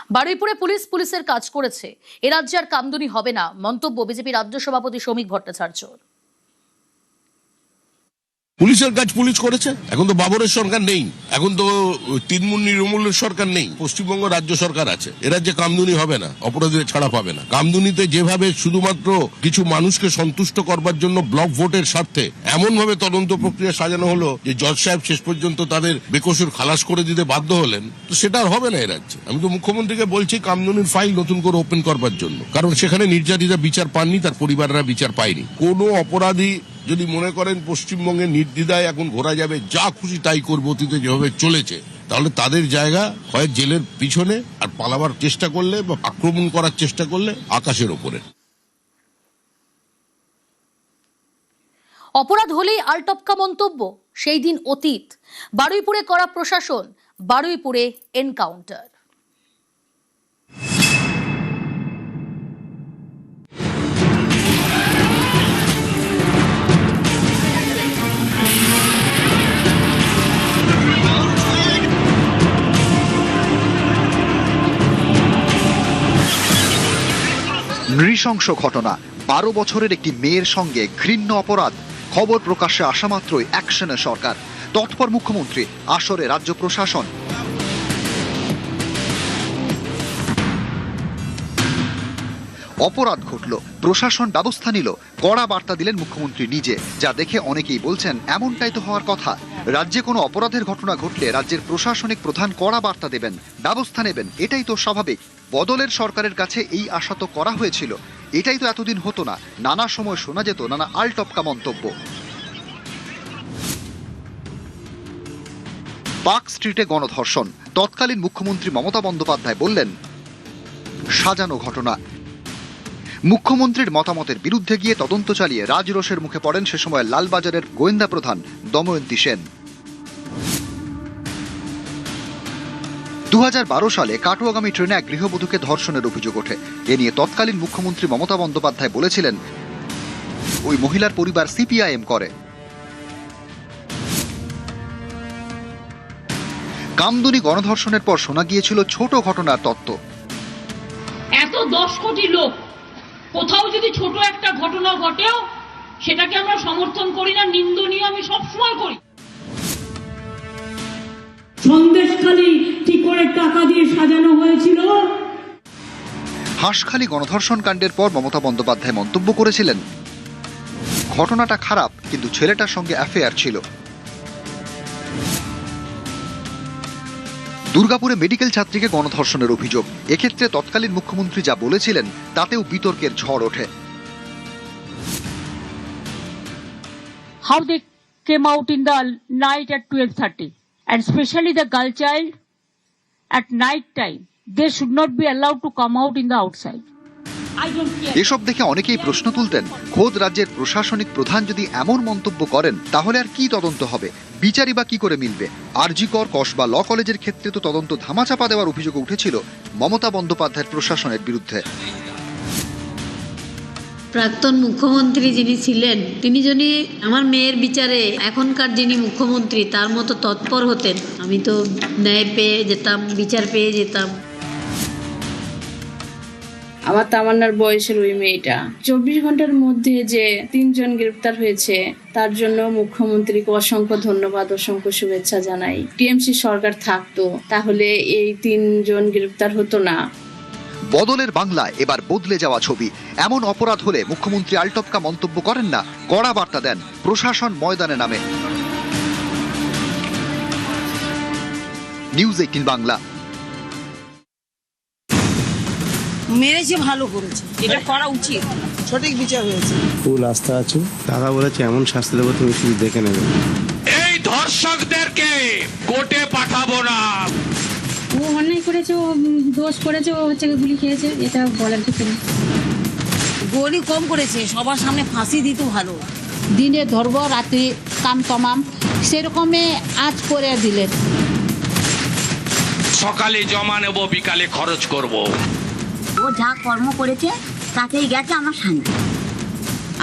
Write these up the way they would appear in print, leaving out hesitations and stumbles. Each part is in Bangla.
বারুইপুরে পুলিশের কাজ করেছে, এ রাজ্যে আর কামদুনি হবে না, মন্তব্য বিজেপি রাজ্য সভাপতি শ্রমিক ভট্টাচার্য। পুলিশের কাজ পুলিশ করেছে। এখন তো বাবরের সরকার নেই, এখন তো তৃণমূল তৃণমূলের সরকার নেই, পশ্চিমবঙ্গ রাজ্য সরকার আছে। এ রাজ্যে কামদুনি হবে না, অপরাধীরা ছাড়া পাবে না। কামদুনিতে যেভাবে শুধুমাত্র কিছু মানুষকে সন্তুষ্ট করবার জন্য ব্লক ভোটের স্বার্থে এমন ভাবে তদন্ত প্রক্রিয়া সাজানো হলো যে জজ সাহেব শেষ পর্যন্ত তাদের বেকসুর খালাস করে দিতে বাধ্য হলেন, তো সেটা আর হবে না এ রাজ্যে। আমি তো মুখ্যমন্ত্রীকে বলছি কামদুনির ফাইল নতুন করে ওপেন করবার জন্য, কারণ সেখানে নির্যাতিতা বিচার পাননি, তার পরিবাররা বিচার পায়নি। কোনো অপরাধী যদি মনে করেন পশ্চিমবঙ্গে নির্দ্বিধায় এখন ঘোরা যাবে, যা খুশি তাই করবো, অতীতে যেভাবে চলেছে, তাহলে তাদের জায়গা হয় জেলের পিছনে, আর পালাবার চেষ্টা করলে বা আক্রমণ করার চেষ্টা করলে আকাশের ওপরে। অপরাধ হলেই আলটপকা মন্তব্য, সেই দিন অতীত। বারুইপুরে করা প্রশাসন, বারুইপুরে এনকাউন্টার। নৃশংস ঘটনা, 12 বছরের একটি মেয়ের সঙ্গে ঘৃণ্য অপরাধ। খবর প্রকাশ্যে আসা মাত্রই অ্যাকশনে সরকার, তৎপর মুখ্যমন্ত্রী, আসরে রাজ্য প্রশাসন। অপরাধ ঘটল, প্রশাসন ব্যবস্থা নিল, কড়া বার্তা দিলেন মুখ্যমন্ত্রী নিজে, যা দেখে অনেকেই বলছেন এমনটাই তো হওয়ার কথা। রাজ্যে কোনো অপরাধের ঘটনা ঘটলে রাজ্যের প্রশাসনিক প্রধান কড়া বার্তা দেবেন, ব্যবস্থা নেবেন, এটাই তো স্বাভাবিক। বদলের সরকারের কাছে এই আশা তো করা হয়েছিল, এটাই তো এতদিন হতো না। নানা সময় শোনা যেত নানা আলটপকা মন্তব্য। পার্ক স্ট্রিটে গণধর্ষণ, তৎকালীন মুখ্যমন্ত্রী মমতা বন্দ্যোপাধ্যায় বললেন সাজানো ঘটনা। মুখ্যমন্ত্রীর মতামতের বিরুদ্ধে গিয়ে তদন্ত চালিয়ে রাজরোষের মুখে পড়েন সে সময় লালবাজারের গোয়েন্দা প্রধান দময়ন্তী সেন। 2012 সালে কাটোয়াগামী ট্রেনে এক গৃহবধূকে ধর্ষণের অভিযোগ ওঠে। এ নিয়ে তৎকালীন মুখ্যমন্ত্রী মমতা বন্দ্যোপাধ্যায় বলেছিলেন ওই মহিলার পরিবার সিপিআইএম করে। কামদুনি গণধর্ষণের পর শোনা গিয়েছিল ছোট ঘটনার তত্ত্ব। এত 10 কোটি লোক, কোথাও যদি ছোট একটা ঘটনা ঘটেও সেটাকে আমরা সমর্থন করি না, নিন্দনীয় আমি সবসময় করি। সন্দেশখালী কি করে টাকা দিয়ে সাজানো হয়েছিল। হাঁসখালী গণধর্ষণ কাণ্ডের পর মমতা বন্দ্যোপাধ্যায় মন্তব্য করেছিলেন ঘটনাটা খারাপ, কিন্তু ছেলেটার সঙ্গে অ্যাফেয়ার ছিল। দুর্গাপুরে মেডিকেল ছাত্রীকে গণধর্ষণের অভিযোগ, এক্ষেত্রে তৎকালীন মুখ্যমন্ত্রী যা বলেছিলেন তাতেও বিতর্কের ঝড় ওঠে। How they came out in the night at 12:30, and especially the girl child at night time, they should not be allowed to come out in the outside. I don't care. এসব দেখে অনেকেই প্রশ্ন তুলতেন, খোদ রাজ্যের প্রশাসনিক প্রধান যদি এমন মন্তব্য করেন তাহলে আর কি তদন্ত হবে, বিচারই বা কি করে মিলবে। আরজি কর, কসবা ল কলেজের ক্ষেত্রে তো তদন্ত ধামাচাপা দেওয়ার অভিযোগ উঠেছিল মমতা বন্দ্যোপাধ্যায়ের প্রশাসনের বিরুদ্ধে। প্রাক্তন মুখ্যমন্ত্রী যিনি ছিলেন, তিনি যদি আমার মেয়ের বিচারে এখনকার যিনি মুখ্যমন্ত্রী তার মতো তৎপর হতেন, আমি তো ন্যায় পেয়ে যেতাম, বিচার পেয়ে যেতাম। আমার তামান্নার বয়সের ওই মেয়েটা 24 ঘন্টার মধ্যে যে 3 জন গ্রেপ্তার হয়েছে, তার জন্য মুখ্যমন্ত্রীকে অসংখ্য ধন্যবাদ, অসংখ্য শুভেচ্ছা জানাই। টিএমসি সরকার থাকতো তাহলে এই 3 জন গ্রেপ্তার হতো না। বদলের বাংলায় এবার বদলে যাওয়া ছবি। এমন অপরাধ হলে মুখ্যমন্ত্রী আলটপকা মন্তব্য করেন না, কড়া বার্তা দেন, প্রশাসন ময়দানে নামে। নিউজ 18 বাংলা। মেরেছে, ভালো করেছে, এটা করা উচিত, সঠিক বিচার হয়েছে। ফুল আস্থা আছে, দাদা বলেছে এমন শাস্তি দেবো তুমি শুধু দেখে নেবে। এই ধর্ষকদেরকে কোর্টে পাঠাবো না। ও অন্যায় করেছে, ও দোষ করেছে, ও হচ্ছে গুলি খেয়েছে, এটা বলার কিছু নেই। গলি কম করেছে, সবার সামনে ফাঁসি দিত ভালো। দিনে ধরবো, রাত্রি কাম তমাম, সেরকমে আজ করে দিলেন। সকালে জমা নেব, বিকালে খরচ করব। ও যা কর্ম করেছে তাতেই গেছে আমার শান্তি।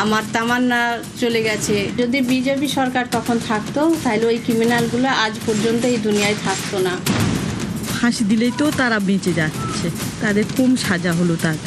আমার তামান্না চলে গেছে, যদি বিজেপি সরকার তখন থাকতো তাহলে ওই ক্রিমিনালগুলো আজ পর্যন্ত এই দুনিয়ায় থাকতো না। ফাঁসি দিলেই তো তারা বেঁচে যাচ্ছে। তাদের কম সাজা হলো তার